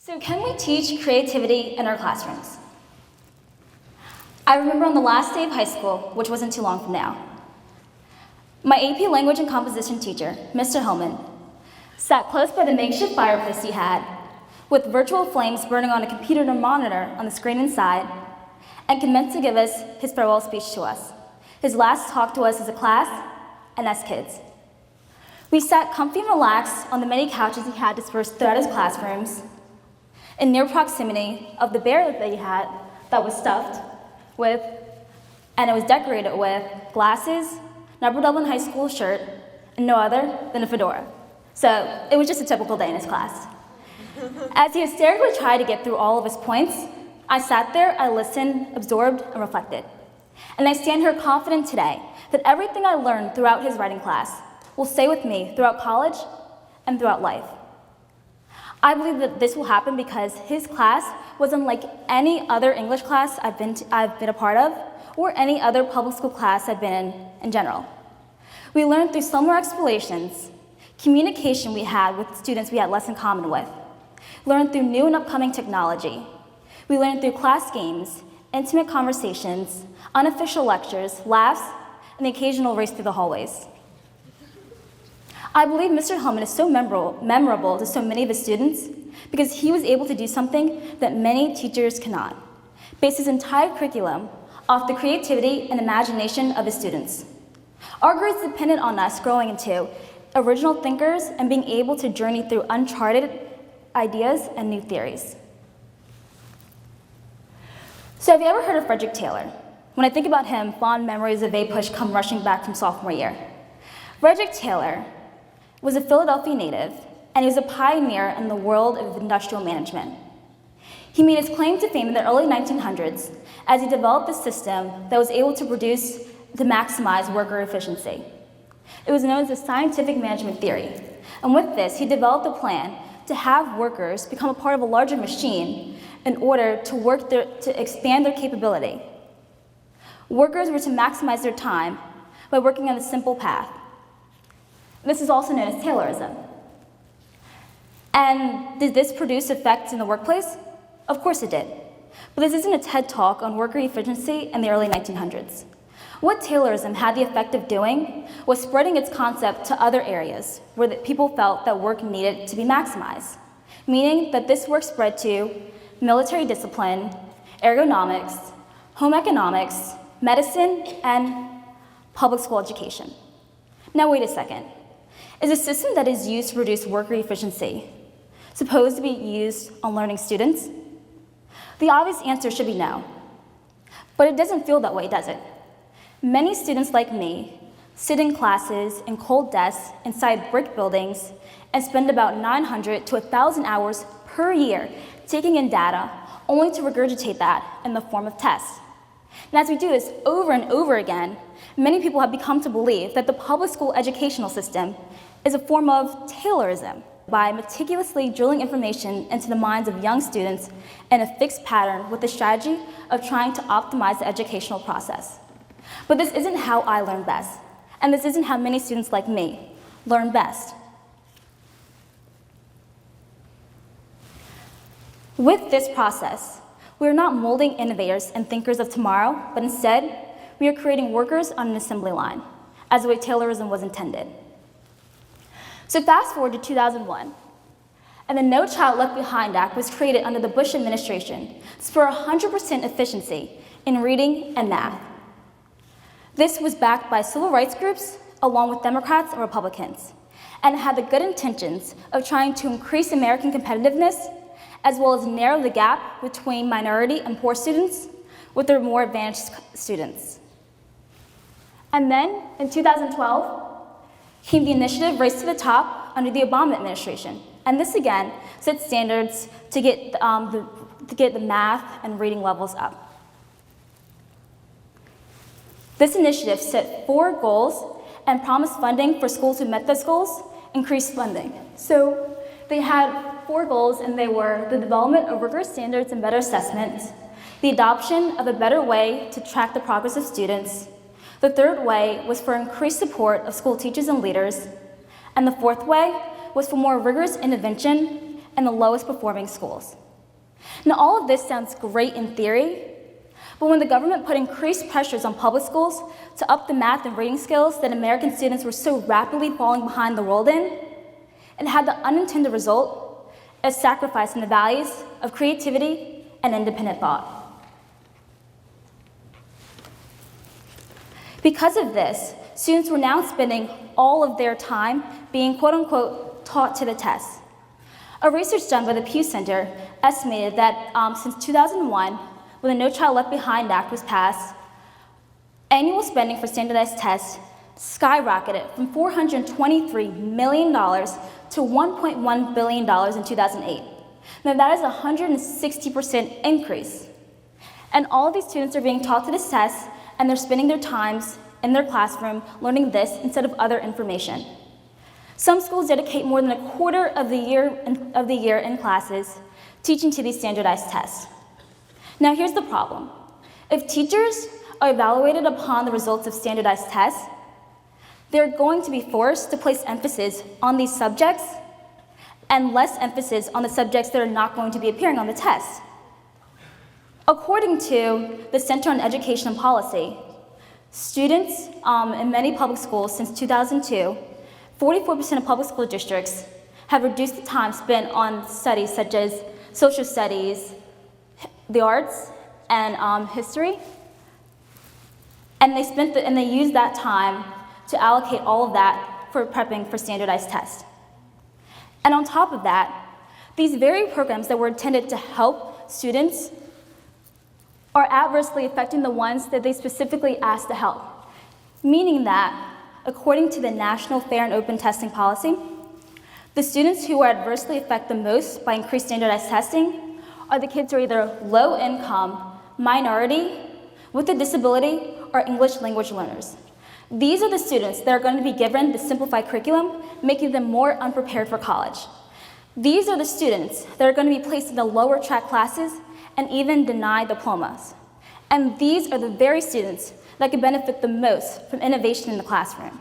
So can we teach creativity in our classrooms? I remember on the last day of high school, which wasn't too long from now, my AP Language and Composition teacher, Mr. Hillman, sat close by the makeshift fireplace he had, with virtual flames burning on a computer monitor on the screen inside, and commenced to give us his farewell speech to us, his last talk to us as a class and as kids. We sat comfy and relaxed on the many couches he had dispersed throughout his classrooms, in near proximity of the bear that he had that was stuffed with, and it was decorated with glasses, an Upper Dublin High School shirt, and no other than a fedora. So it was just a typical day in his class. As he hysterically tried to get through all of his points, I sat there, I listened, absorbed, and reflected. And I stand here confident today that everything I learned throughout his writing class will stay with me throughout college and throughout life. I believe that this will happen because his class was unlike any other English class I've been a part of, or any other public school class I've been in general. We learned through similar explorations, communication we had with students we had less in common with, learned through new and upcoming technology. We learned through class games, intimate conversations, unofficial lectures, laughs, and the occasional race through the hallways. I believe Mr. Hillman is so memorable to so many of his students because he was able to do something that many teachers cannot, base his entire curriculum off the creativity and imagination of his students. Our grades depended on us growing into original thinkers and being able to journey through uncharted ideas and new theories. So have you ever heard of Frederick Taylor? When I think about him, fond memories of A-Push come rushing back from sophomore year. Frederick Taylor was a Philadelphia native, and he was a pioneer in the world of industrial management. He made his claim to fame in the early 1900s as he developed a system that was able to maximize worker efficiency. It was known as the scientific management theory, and with this, he developed a plan to have workers become a part of a larger machine in order to expand their capability. Workers were to maximize their time by working on a simple path. This is also known as Taylorism. And did this produce effects in the workplace? Of course it did. But this isn't a TED Talk on worker efficiency in the early 1900s. What Taylorism had the effect of doing was spreading its concept to other areas where people felt that work needed to be maximized, meaning that this work spread to military discipline, ergonomics, home economics, medicine, and public school education. Now wait a second. Is a system that is used to produce worker efficiency supposed to be used on learning students? The obvious answer should be no. But it doesn't feel that way, does it? Many students like me sit in classes in cold desks inside brick buildings and spend about 900 to 1,000 hours per year taking in data only to regurgitate that in the form of tests. And as we do this over and over again, many people have become to believe that the public school educational system is a form of Taylorism by meticulously drilling information into the minds of young students in a fixed pattern with the strategy of trying to optimize the educational process. But this isn't how I learn best, and this isn't how many students like me learn best. With this process, we are not molding innovators and thinkers of tomorrow, but instead, we are creating workers on an assembly line, as the way Taylorism was intended. So fast forward to 2001, and the No Child Left Behind Act was created under the Bush administration to spur 100% efficiency in reading and math. This was backed by civil rights groups, along with Democrats and Republicans, and had the good intentions of trying to increase American competitiveness, as well as narrow the gap between minority and poor students with their more advantaged students. And then, in 2012, came the initiative Race to the Top under the Obama administration. And this again set standards to get the math and reading levels up. This initiative set 4 goals and promised funding for schools who met those goals, increased funding. So they had 4 goals, and they were the development of rigorous standards and better assessment, the adoption of a better way to track the progress of students. The 3rd way was for increased support of school teachers and leaders. And the 4th way was for more rigorous intervention and the lowest performing schools. Now, all of this sounds great in theory, but when the government put increased pressures on public schools to up the math and reading skills that American students were so rapidly falling behind the world in, it had the unintended result of sacrificing the values of creativity and independent thought. Because of this, students were now spending all of their time being quote-unquote taught to the test. A research done by the Pew Center estimated that since 2001, when the No Child Left Behind Act was passed, annual spending for standardized tests skyrocketed from $423 million to $1.1 billion in 2008. Now that is a 160% increase. And all of these students are being taught to this test, and they're spending their times in their classroom learning this instead of other information. Some schools dedicate more than a quarter of the year in classes teaching to these standardized tests. Now here's the problem. If teachers are evaluated upon the results of standardized tests, they're going to be forced to place emphasis on these subjects and less emphasis on the subjects that are not going to be appearing on the test. According to the Center on Education and Policy, students in many public schools since 2002, 44% of public school districts have reduced the time spent on studies such as social studies, the arts, and history. And they used that time to allocate all of that for prepping for standardized tests. And on top of that, these very programs that were intended to help students are adversely affecting the ones that they specifically asked to help. Meaning that, according to the National Fair and Open Testing Policy, the students who are adversely affected the most by increased standardized testing are the kids who are either low income, minority, with a disability, or English language learners. These are the students that are going to be given the simplified curriculum, making them more unprepared for college. These are the students that are going to be placed in the lower track classes and even denied diplomas. And these are the very students that could benefit the most from innovation in the classroom.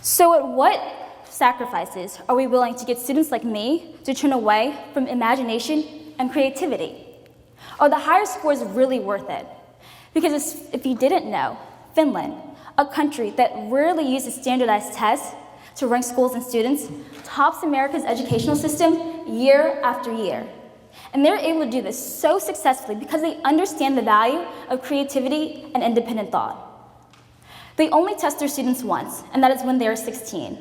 So at what sacrifices are we willing to get students like me to turn away from imagination and creativity? Are the higher scores really worth it? Because if you didn't know, Finland, a country that rarely uses standardized tests to rank schools and students, tops America's educational system year after year. And they're able to do this so successfully because they understand the value of creativity and independent thought. They only test their students once, and that is when they are 16.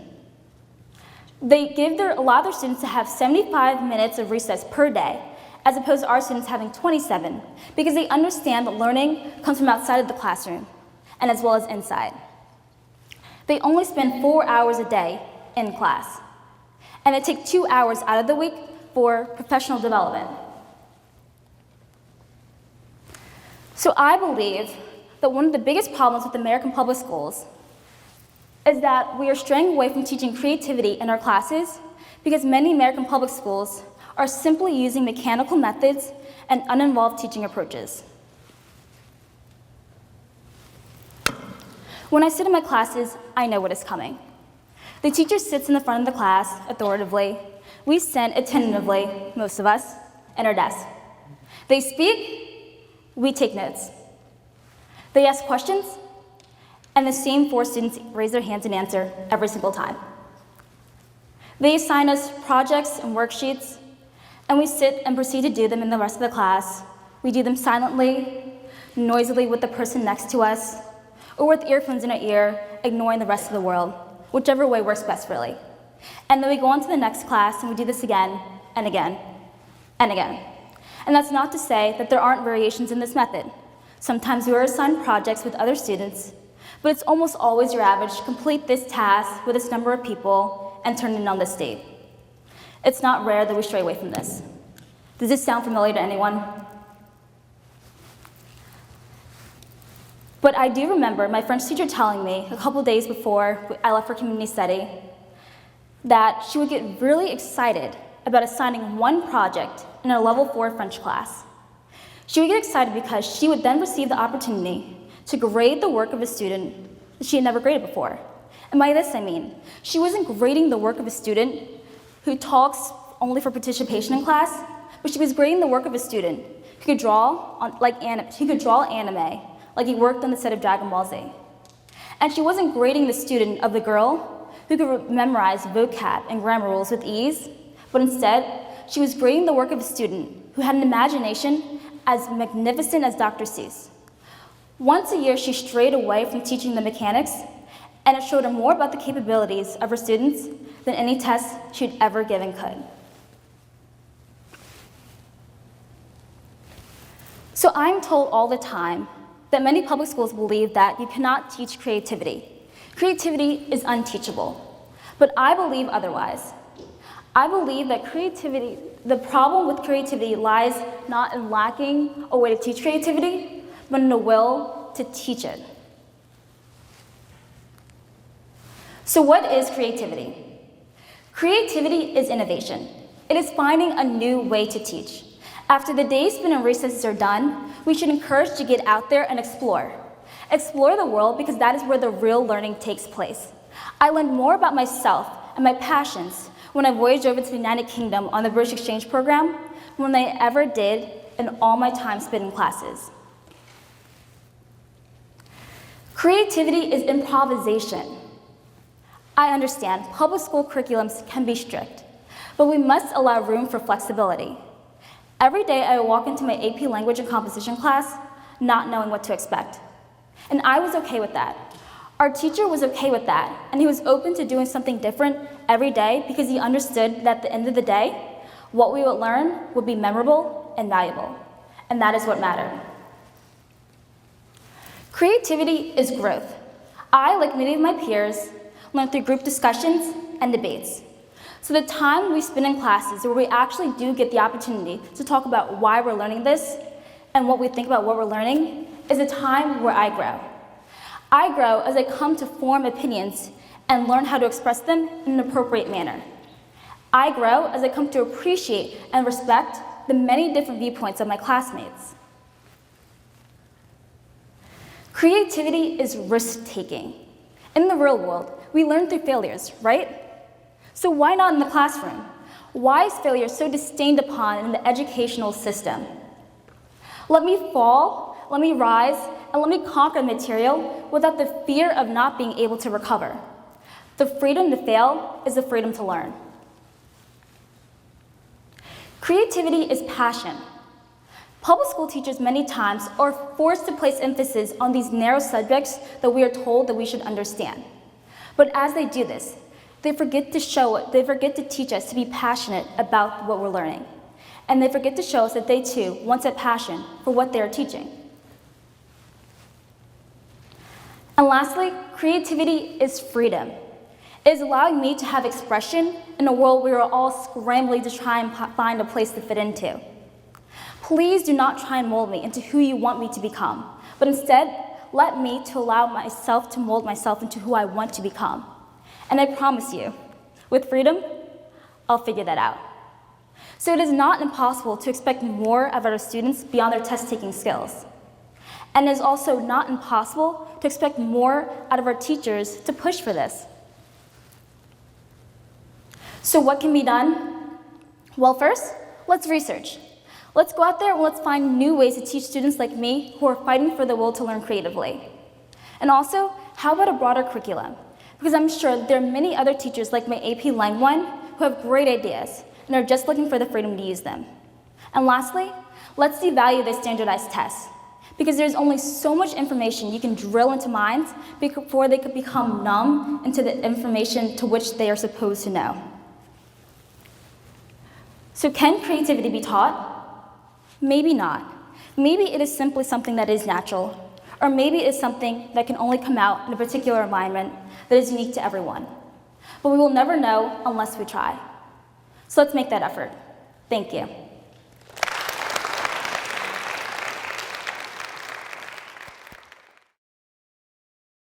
They allow their students to have 75 minutes of recess per day, as opposed to our students having 27, because they understand that learning comes from outside of the classroom, and as well as inside. They only spend 4 hours a day in class, and they take 2 hours out of the week for professional development. So I believe that one of the biggest problems with American public schools is that we are straying away from teaching creativity in our classes because many American public schools are simply using mechanical methods and uninvolved teaching approaches. When I sit in my classes, I know what is coming. The teacher sits in the front of the class authoritatively. We sit attentively, most of us, at our desk. They speak, we take notes. They ask questions, and the same 4 students raise their hands and answer every single time. They assign us projects and worksheets, and we sit and proceed to do them in the rest of the class. We do them silently, noisily with the person next to us, or with earphones in our ear, ignoring the rest of the world, whichever way works best, really. And then we go on to the next class, and we do this again, and again, and again. And that's not to say that there aren't variations in this method. Sometimes we are assigned projects with other students, but it's almost always your average to complete this task with this number of people and turn in on this date. It's not rare that we stray away from this. Does this sound familiar to anyone? But I do remember my French teacher telling me a couple days before I left for community study that she would get really excited about assigning one project in a level 4 French class. She would get excited because she would then receive the opportunity to grade the work of a student that she had never graded before. And by this I mean, she wasn't grading the work of a student who talks only for participation in class, but she was grading the work of a student who could draw anime, like he worked on the set of Dragon Ball Z. And she wasn't grading the student of the girl who could memorize vocab and grammar rules with ease, but instead, she was grading the work of a student who had an imagination as magnificent as Dr. Seuss. Once a year, she strayed away from teaching the mechanics, and it showed her more about the capabilities of her students than any test she'd ever given could. So I'm told all the time that many public schools believe that you cannot teach creativity. Creativity is unteachable, but I believe otherwise. I believe that the problem with creativity lies not in lacking a way to teach creativity, but in the will to teach it. So what is creativity? Creativity is innovation. It is finding a new way to teach. After the days spent in recesses are done, we should encourage to get out there and explore. Explore the world because that is where the real learning takes place. I learned more about myself and my passions when I voyaged over to the United Kingdom on the British Exchange program than I ever did in all my time spent in classes. Creativity is improvisation. I understand public school curriculums can be strict, but we must allow room for flexibility. Every day I would walk into my AP language and composition class not knowing what to expect. And I was okay with that. Our teacher was okay with that, and he was open to doing something different every day because he understood that at the end of the day, what we would learn would be memorable and valuable. And that is what mattered. Creativity is growth. I, like many of my peers, learned through group discussions and debates. So the time we spend in classes where we actually do get the opportunity to talk about why we're learning this and what we think about what we're learning is a time where I grow. I grow as I come to form opinions and learn how to express them in an appropriate manner. I grow as I come to appreciate and respect the many different viewpoints of my classmates. Creativity is risk-taking. In the real world, we learn through failures, right? So why not in the classroom? Why is failure so disdained upon in the educational system? Let me fall, let me rise, and let me conquer the material without the fear of not being able to recover. The freedom to fail is the freedom to learn. Creativity is passion. Public school teachers many times are forced to place emphasis on these narrow subjects that we are told that we should understand. But as they do this, they forget to teach us to be passionate about what we're learning. And they forget to show us that they too once had passion for what they are teaching. And lastly, creativity is freedom. It is allowing me to have expression in a world we are all scrambling to try and find a place to fit into. Please do not try and mold me into who you want me to become, but instead, let me to allow myself to mold myself into who I want to become. And I promise you, with freedom, I'll figure that out. So it is not impossible to expect more of our students beyond their test-taking skills. And it is also not impossible to expect more out of our teachers to push for this. So what can be done? Well, first, let's research. Let's go out there and let's find new ways to teach students like me who are fighting for the will to learn creatively. And also, how about a broader curriculum? Because I'm sure there are many other teachers like my AP Lang 1 who have great ideas and are just looking for the freedom to use them. And lastly, let's devalue the standardized tests, because there's only so much information you can drill into minds before they could become numb into the information to which they are supposed to know. So can creativity be taught? Maybe not. Maybe it is simply something that is natural, or maybe it is something that can only come out in a particular environment that is unique to everyone. But we will never know unless we try. So let's make that effort. Thank you.